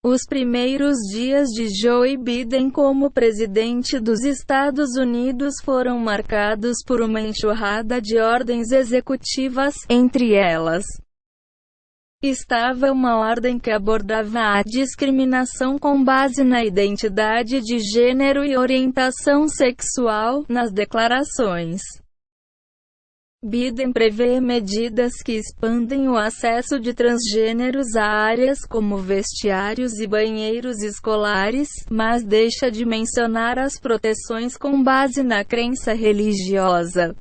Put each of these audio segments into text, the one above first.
Os primeiros dias de Joe Biden como presidente dos Estados Unidos foram marcados por uma enxurrada de ordens executivas, entre elas estava uma ordem que abordava a discriminação com base na identidade de gênero e orientação sexual. Nas declarações, Biden prevê medidas que expandem o acesso de transgêneros a áreas como vestiários e banheiros escolares, mas deixa de mencionar as proteções com base na crença religiosa.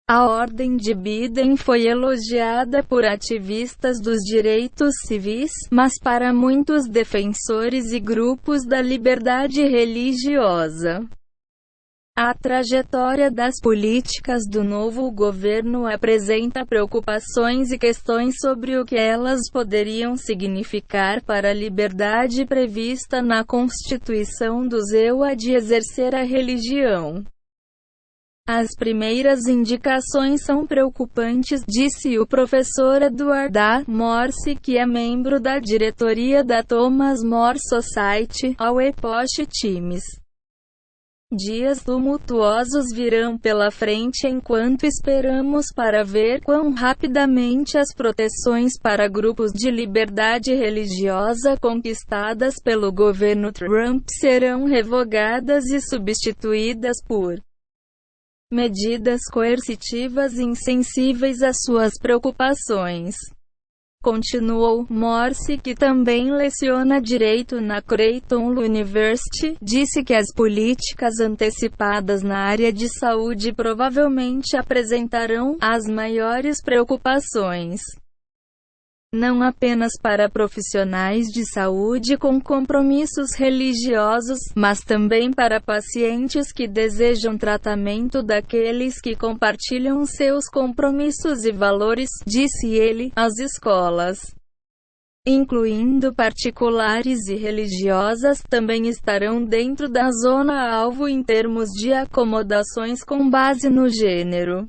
A ordem de Biden foi elogiada por ativistas dos direitos civis, mas para muitos defensores e grupos da liberdade religiosa, a trajetória das políticas do novo governo apresenta preocupações e questões sobre o que elas poderiam significar para a liberdade prevista na Constituição dos EUA de exercer a religião. As primeiras indicações são preocupantes, disse o professor Edward A. Morse, que é membro da diretoria da Thomas More Society, ao Epoch Times. Dias tumultuosos virão pela frente enquanto esperamos para ver quão rapidamente as proteções para grupos de liberdade religiosa conquistadas pelo governo Trump serão revogadas e substituídas por medidas coercitivas insensíveis às suas preocupações. Continuou Morse, que também leciona direito na Creighton University, disse que as políticas antecipadas na área de saúde provavelmente apresentarão as maiores preocupações, não apenas para profissionais de saúde com compromissos religiosos, mas também para pacientes que desejam tratamento daqueles que compartilham seus compromissos e valores, disse ele. As escolas, incluindo particulares e religiosas, também estarão dentro da zona-alvo em termos de acomodações com base no gênero.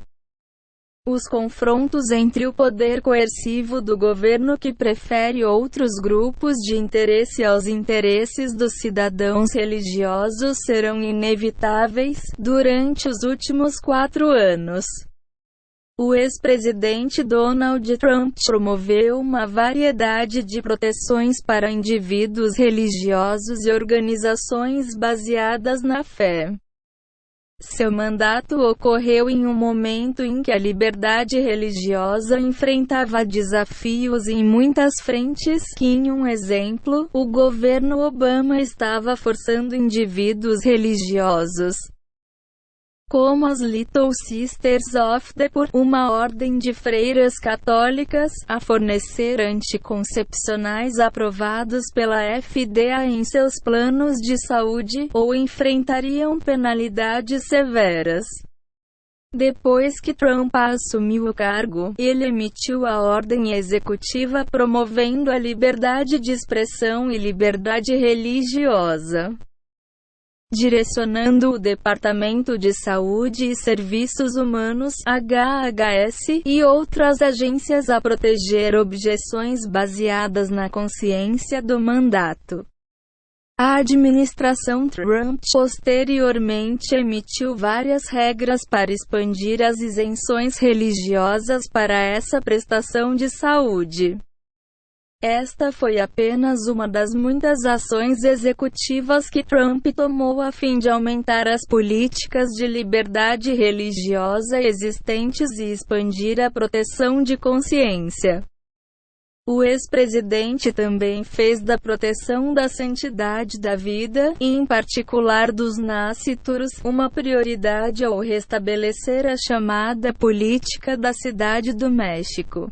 Os confrontos entre o poder coercivo do governo que prefere outros grupos de interesse aos interesses dos cidadãos religiosos serão inevitáveis. Durante os últimos 4 anos, o ex-presidente Donald Trump promoveu uma variedade de proteções para indivíduos religiosos e organizações baseadas na fé. Seu mandato ocorreu em um momento em que a liberdade religiosa enfrentava desafios em muitas frentes. Em um exemplo, o governo Obama estava forçando indivíduos religiosos, como as Little Sisters of the Poor, uma ordem de freiras católicas, a fornecer anticoncepcionais aprovados pela FDA em seus planos de saúde, ou enfrentariam penalidades severas. Depois que Trump assumiu o cargo, ele emitiu a ordem executiva promovendo a liberdade de expressão e liberdade religiosa, direcionando o Departamento de Saúde e Serviços Humanos (HHS) e outras agências a proteger objeções baseadas na consciência do mandato. A administração Trump posteriormente emitiu várias regras para expandir as isenções religiosas para essa prestação de saúde. Esta foi apenas uma das muitas ações executivas que Trump tomou a fim de aumentar as políticas de liberdade religiosa existentes e expandir a proteção de consciência. O ex-presidente também fez da proteção da santidade da vida, e em particular dos nascituros, uma prioridade ao restabelecer a chamada Política da Cidade do México,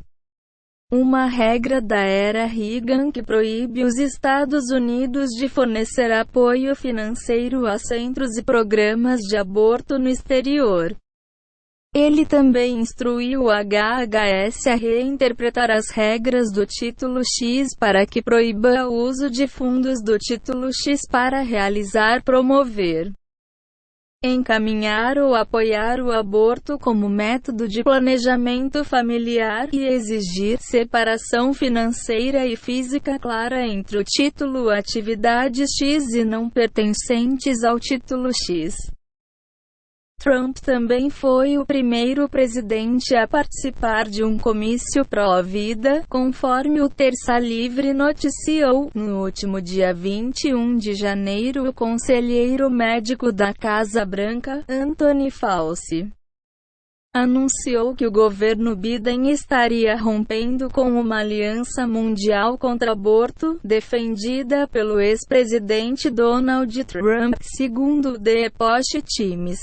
uma regra da era Reagan que proíbe os Estados Unidos de fornecer apoio financeiro a centros e programas de aborto no exterior. Ele também instruiu o HHS a reinterpretar as regras do Título X para que proíba o uso de fundos do Título X para realizar, promover encaminhar ou apoiar o aborto como método de planejamento familiar, e exigir separação financeira e física clara entre o título Atividade X e não pertencentes ao título X. Trump também foi o primeiro presidente a participar de um comício pró-vida, conforme o Terça Livre noticiou. No último dia 21 de janeiro, o conselheiro médico da Casa Branca, Anthony Fauci, anunciou que o governo Biden estaria rompendo com uma aliança mundial contra o aborto, defendida pelo ex-presidente Donald Trump, segundo o The Epoch Times.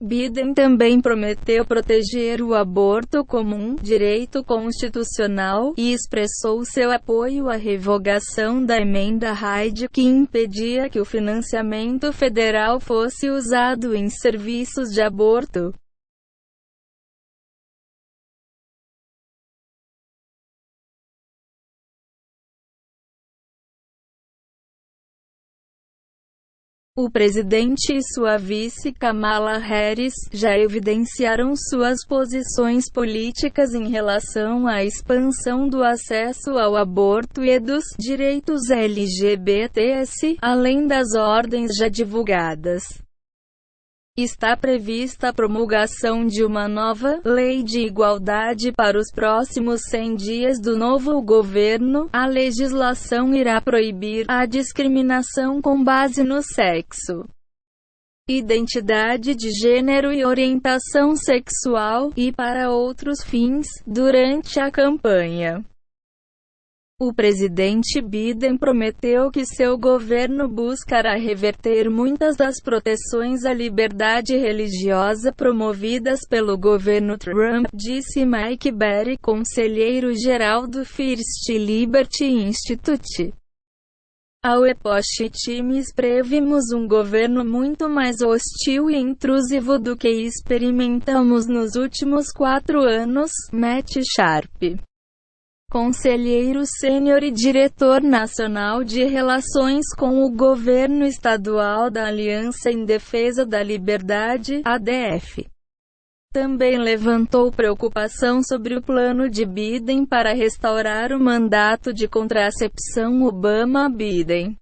Biden também prometeu proteger o aborto como um direito constitucional, e expressou seu apoio à revogação da emenda Hyde, que impedia que o financiamento federal fosse usado em serviços de aborto. O presidente e sua vice Kamala Harris já evidenciaram suas posições políticas em relação à expansão do acesso ao aborto e dos direitos LGBTs, além das ordens já divulgadas. Está prevista a promulgação de uma nova lei de igualdade para os próximos 100 dias do novo governo. A legislação irá proibir a discriminação com base no sexo, identidade de gênero e orientação sexual, e para outros fins, durante a campanha. O presidente Biden prometeu que seu governo buscará reverter muitas das proteções à liberdade religiosa promovidas pelo governo Trump, disse Mike Berry, conselheiro-geral do First Liberty Institute. Ao Epoch Times, previmos um governo muito mais hostil e intrusivo do que experimentamos nos últimos 4 anos, Matt Sharp, conselheiro sênior e diretor nacional de relações com o governo estadual da Aliança em Defesa da Liberdade, ADF, também levantou preocupação sobre o plano de Biden para restaurar o mandato de contracepção Obama-Biden.